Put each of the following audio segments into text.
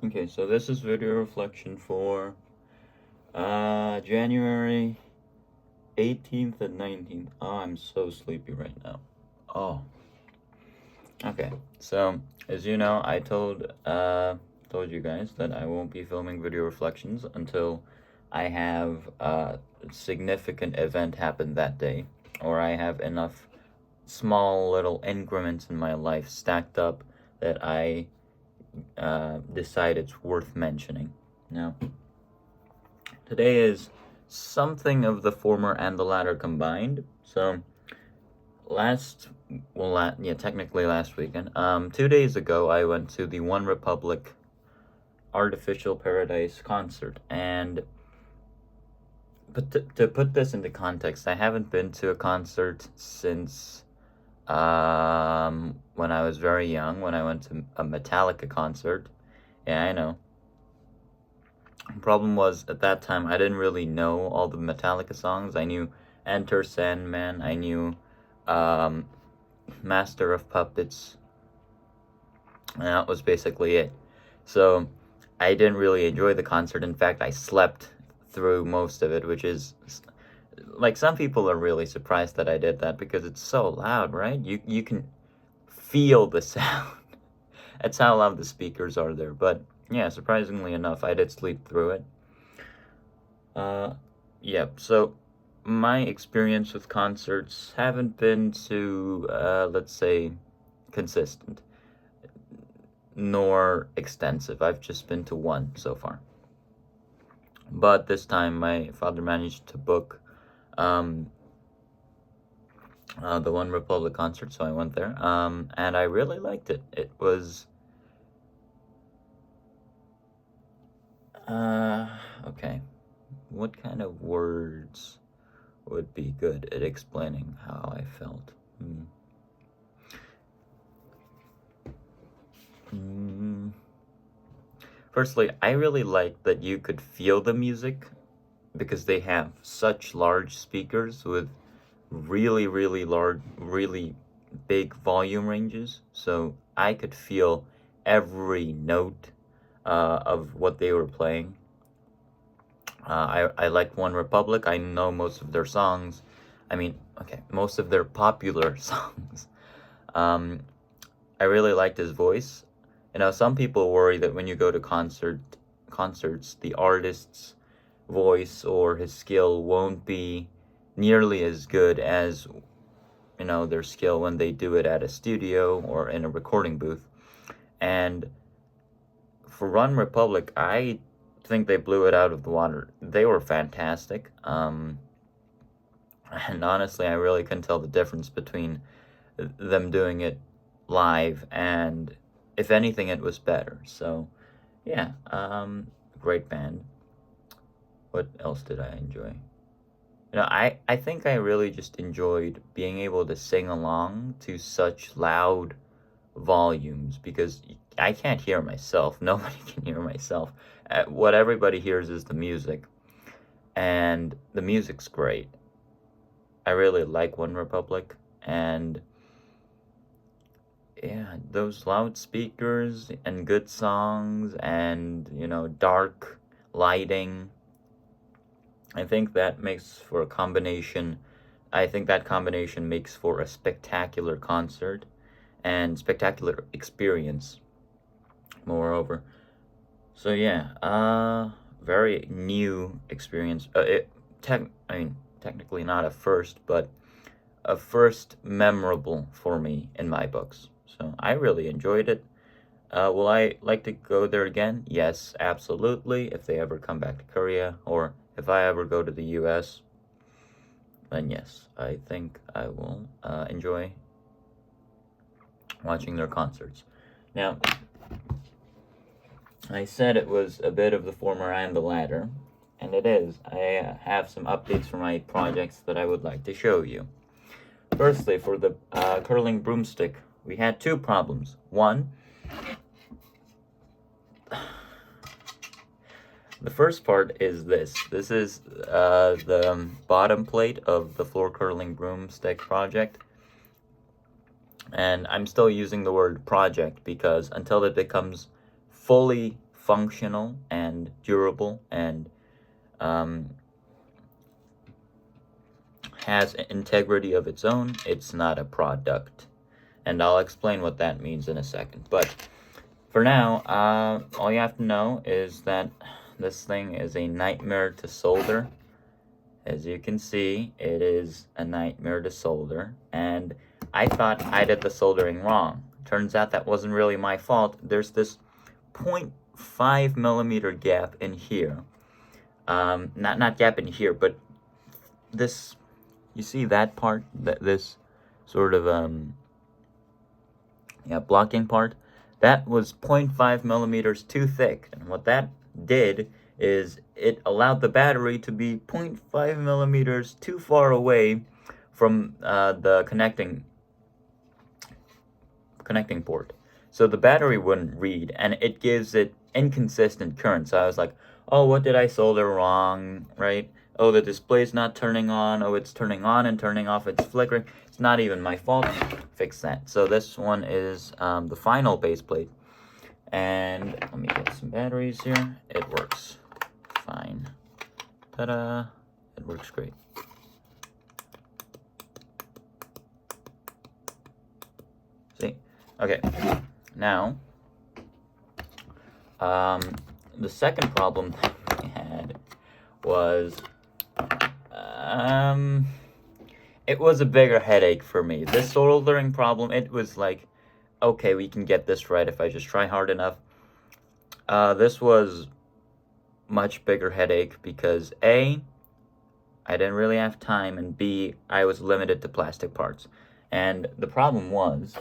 Okay, so this is video reflection for January 18th and 19th. Oh, I'm so sleepy right now. Oh. Okay. So, as you know, I told you guys that I won't be filming video reflections until I have a significant event happen that day, or I have enough small little increments in my life stacked up that I decide it's worth mentioning. Now, today is something of the former and the latter combined. So, technically last weekend. 2 days ago, I went to the One Republic Artificial Paradise concert, and to put this into context, I haven't been to a concert since when I was very young, when I went to a Metallica concert. Yeah, I know. Problem was, at that time, I didn't really know all the Metallica songs. I knew Enter Sandman, I knew Master of Puppets, and that was basically it. So, I didn't really enjoy the concert. In fact, I slept through most of it, which is, like, some people are really surprised that I did that because it's so loud, right? You can feel the sound. That's how loud the speakers are there. But yeah, surprisingly enough, I did sleep through it. Yeah, so my experience with concerts haven't been too, let's say, consistent, nor extensive. I've just been to one so far. But this time, my father managed to book the One Republic concert, so I went there. And I really liked it. It was okay. What kind of words would be good at explaining how I felt? Firstly, I really like that you could feel the music because they have such large speakers with really, really large, really big volume ranges. So I could feel every note of what they were playing. I like One Republic. I know most of their songs. I mean, okay, most of their popular songs. I really liked his voice. You know, some people worry that when you go to concerts, the artist's voice or his skill won't be nearly as good as, you know, their skill when they do it at a studio or in a recording booth. And for One Republic, I think they blew it out of the water. They were fantastic. And honestly, I really couldn't tell the difference between them doing it live, and if anything, it was better. So, yeah, great band. What else did I enjoy? You know, I think I really just enjoyed being able to sing along to such loud volumes because I can't hear myself. Nobody can hear myself. What everybody hears is the music, and the music's great. I really like One Republic, and yeah, those loudspeakers and good songs and, you know, dark lighting. I think that makes for a combination. I think that combination makes for a spectacular concert and spectacular experience, moreover. So yeah, very new experience. Technically not a first, but a first memorable for me in my books. So I really enjoyed it. Will I like to go there again? Yes, absolutely. If they ever come back to Korea, or if I ever go to the US, then yes, I think I will enjoy watching their concerts. Now, I said it was a bit of the former and the latter, and it is. I have some updates for my projects that I would like to show you. Firstly, for the curling broomstick, we had two problems. One, the first part is this. This is the bottom plate of the floor curling broomstick project. And I'm still using the word project because until it becomes fully functional and durable and has integrity of its own, it's not a product. And I'll explain what that means in a second. But for now, all you have to know is that this thing is a nightmare to solder. As you can see, it is a nightmare to solder, and I thought I did the soldering wrong. Turns out that wasn't really my fault. There's this 0.5 millimeter gap in here. Not gap in here, but this, you see that part, this sort of blocking part, that was 0.5 millimeters too thick. And what that did is it allowed the battery to be 0.5 millimeters too far away from the connecting port. So the battery wouldn't read, and it gives it inconsistent current. So I was like, oh, what did I solder wrong, right? Oh, the display's not turning on. Oh, it's turning on and turning off. It's flickering. It's not even my fault. Fix that. So this one is the final base plate. And let me get some batteries here. It works fine. Ta-da! It works great. See? Okay. Now, the second problem that we had was, it was a bigger headache for me. This soldering problem, it was like, okay, we can get this right if I just try hard enough. This was much bigger headache because A, I didn't really have time, and B, I was limited to plastic parts. And the problem was,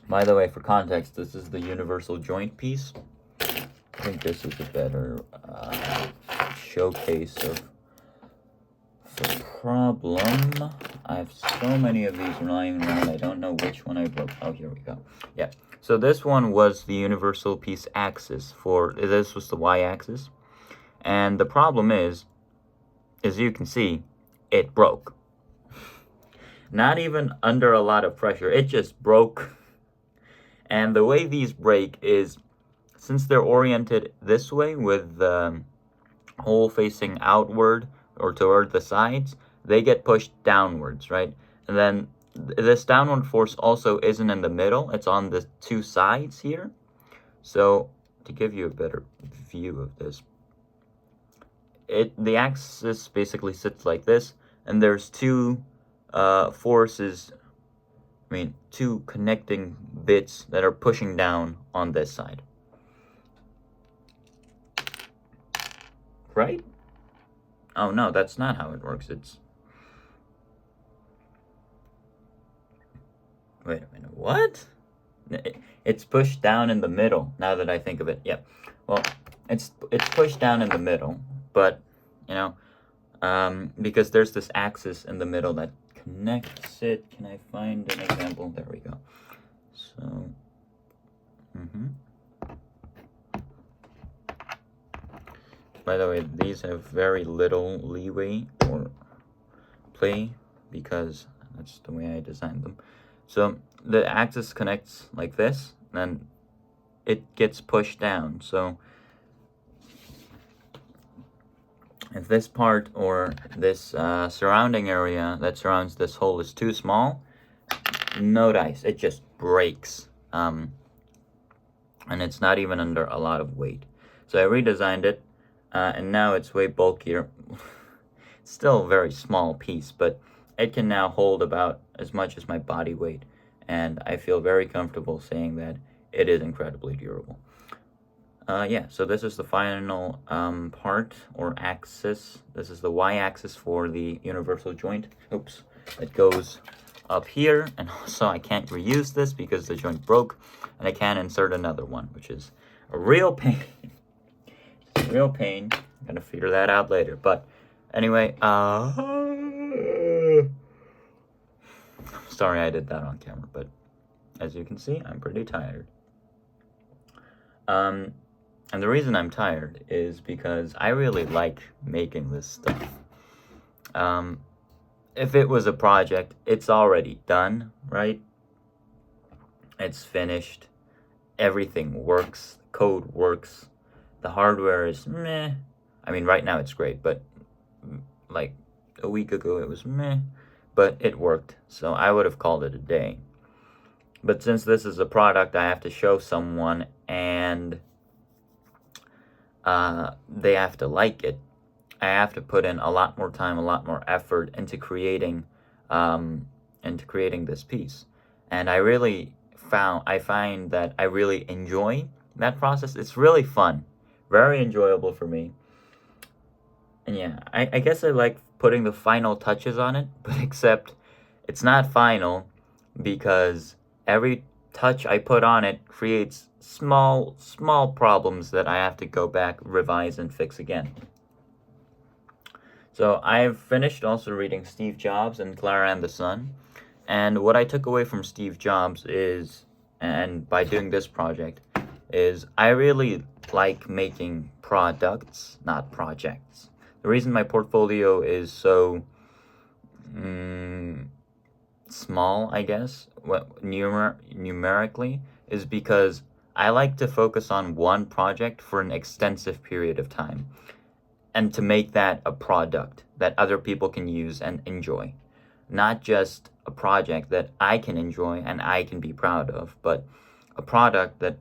by the way, for context, this is the universal joint piece. I think this is a better showcase of the problem. I have so many of these lying around, I don't know which one I broke. Oh, here we go. Yeah, so this one was the universal piece axis. This was the y-axis. And the problem is, as you can see, it broke. Not even under a lot of pressure, it just broke. And the way these break is, since they're oriented this way with the hole facing outward or toward the sides, they get pushed downwards, right? And then this downward force also isn't in the middle, it's on the two sides here. So to give you a better view of this, the axis basically sits like this, and there's two two connecting bits that are pushing down on this side. Right? Oh no, that's not how it works. Wait a minute, what? It's pushed down in the middle, now that I think of it. Yeah, well, it's pushed down in the middle, but, you know, because there's this axis in the middle that connects it. Can I find an example? There we go. So, by the way, these have very little leeway or play because that's the way I designed them. So the axis connects like this, then it gets pushed down. So if this part or this surrounding area that surrounds this hole is too small, no dice, it just breaks. And it's not even under a lot of weight. So I redesigned it, and now it's way bulkier. Still a very small piece, but it can now hold about as much as my body weight, and I feel very comfortable saying that it is incredibly durable. Yeah, so this is the final part or axis. This is the y-axis for the universal joint. Oops, it goes up here, and also I can't reuse this because the joint broke, and I can't insert another one, which is a real pain. It's a real pain. I'm gonna figure that out later, but anyway, sorry I did that on camera, but as you can see, I'm pretty tired. And the reason I'm tired is because I really like making this stuff. If it was a project, it's already done, right? It's finished. Everything works. code works. The hardware is meh. I mean, right now it's great, but like a week ago it was meh, but it worked. So I would have called it a day. But since this is a product I have to show someone and they have to like it, I have to put in a lot more time, a lot more effort into creating this piece. And I find that I really enjoy that process. It's really fun, very enjoyable for me. And yeah, I guess I like putting the final touches on it, but except it's not final because every touch I put on it creates small problems that I have to go back, revise, and fix again. So I've finished also reading Steve Jobs and Clara and the Sun. And what I took away from Steve Jobs is, and by doing this project, is I really like making products, not projects. The reason my portfolio is so small, I guess, numerically, is because I like to focus on one project for an extensive period of time and to make that a product that other people can use and enjoy. Not just a project that I can enjoy and I can be proud of, but a product that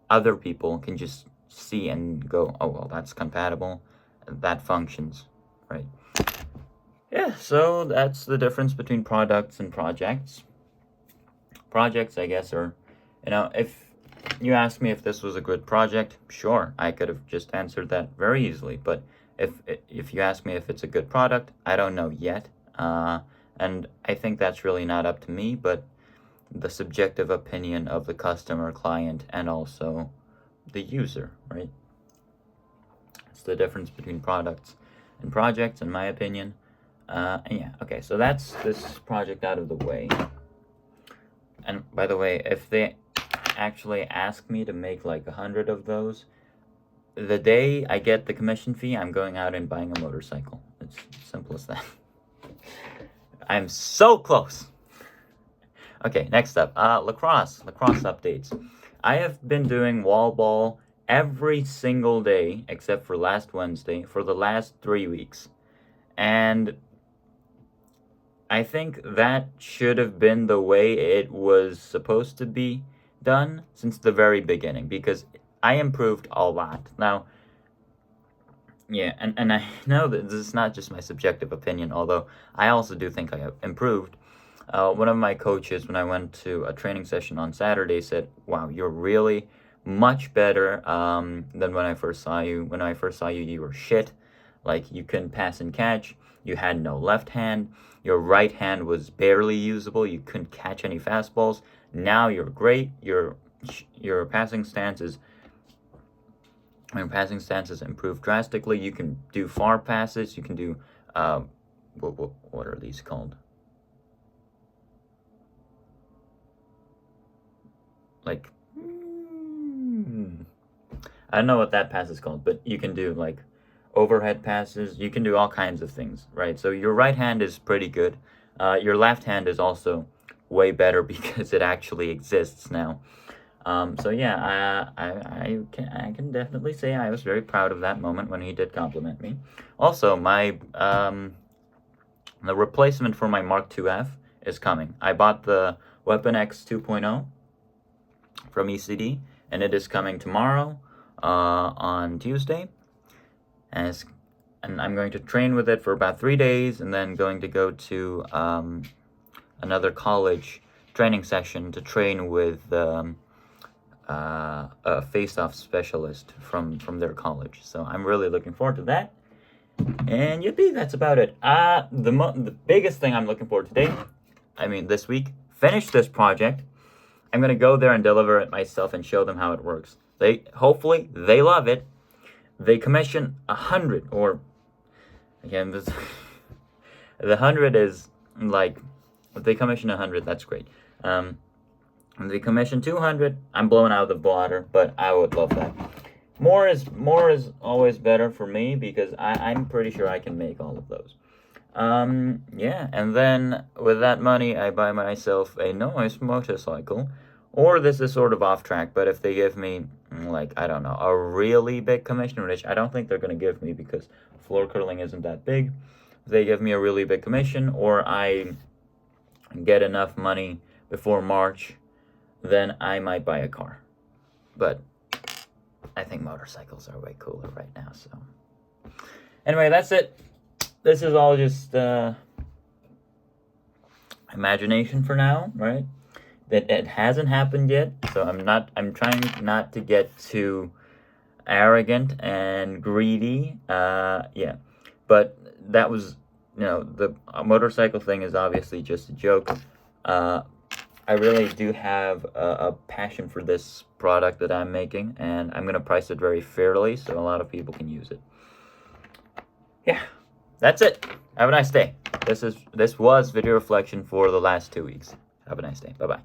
other people can just see and go, oh, well, that's compatible, that functions, right? Yeah, so that's the difference between products and projects. Projects, I guess, are, if you asked me if this was a good project, sure, I could have just answered that very easily. But if you ask me if it's a good product, I don't know yet. And I think that's really not up to me, but the subjective opinion of the customer, client, and also the user, right? It's the difference between products and projects, in my opinion. And yeah, okay, so that's this project out of the way. And by the way, if they actually ask me to make like 100 of those, the day I get the commission fee, I'm going out and buying a motorcycle. It's simple as that. I'm so close. Okay, next up, lacrosse updates. I have been doing wall ball every single day except for last Wednesday for the last 3 weeks. And I think that should have been the way it was supposed to be done since the very beginning, because I improved a lot. Now, yeah, and I know that this is not just my subjective opinion, although I also do think I have improved. One of my coaches, when I went to a training session on Saturday, said, wow, you're really much better than when I first saw you. When I first saw you, you were shit. Like, you couldn't pass and catch. You had no left hand. Your right hand was barely usable. You couldn't catch any fastballs. Now you're great. Your passing stance is improved drastically. You can do far passes. You can do what are these called? Like, I don't know what that pass is called, but you can do like overhead passes. You can do all kinds of things, right? So your right hand is pretty good. Your left hand is also way better because it actually exists now. So yeah, I can definitely say I was very proud of that moment when he did compliment me. Also, my the replacement for my Mark IIF is coming. I bought the Weapon X 2.0 from ECD, and it is coming tomorrow on Tuesday. And I'm going to train with it for about 3 days, and then going to go to another college training session to train with a face-off specialist from their college. So I'm really looking forward to that. And yippee, that's about it. The biggest thing I'm looking forward today, this week, finish this project. I'm gonna go there and deliver it myself and show them how it works. Hopefully they love it. They commission 100, or again, the 100 is like, if they commission 100, that's great. If they commission 200, I'm blown out of the water, but I would love that. More is always better for me because I'm pretty sure I can make all of those. Yeah, and then with that money, I buy myself a nice motorcycle. Or this is sort of off track, but if they give me like, I don't know, a really big commission, which I don't think they're going to give me because floor curling isn't that big. If they give me a really big commission, or I get enough money before March, then I might buy a car. But I think motorcycles are way cooler right now, so. Anyway, that's it. This is all just imagination for now, right? That it hasn't happened yet, so I'm trying not to get too arrogant and greedy. Yeah. But that was, the motorcycle thing is obviously just a joke. I really do have a passion for this product that I'm making, and I'm going to price it very fairly so a lot of people can use it. Yeah, that's it. Have a nice day. This was video reflection for the last 2 weeks. Have a nice day. Bye-bye.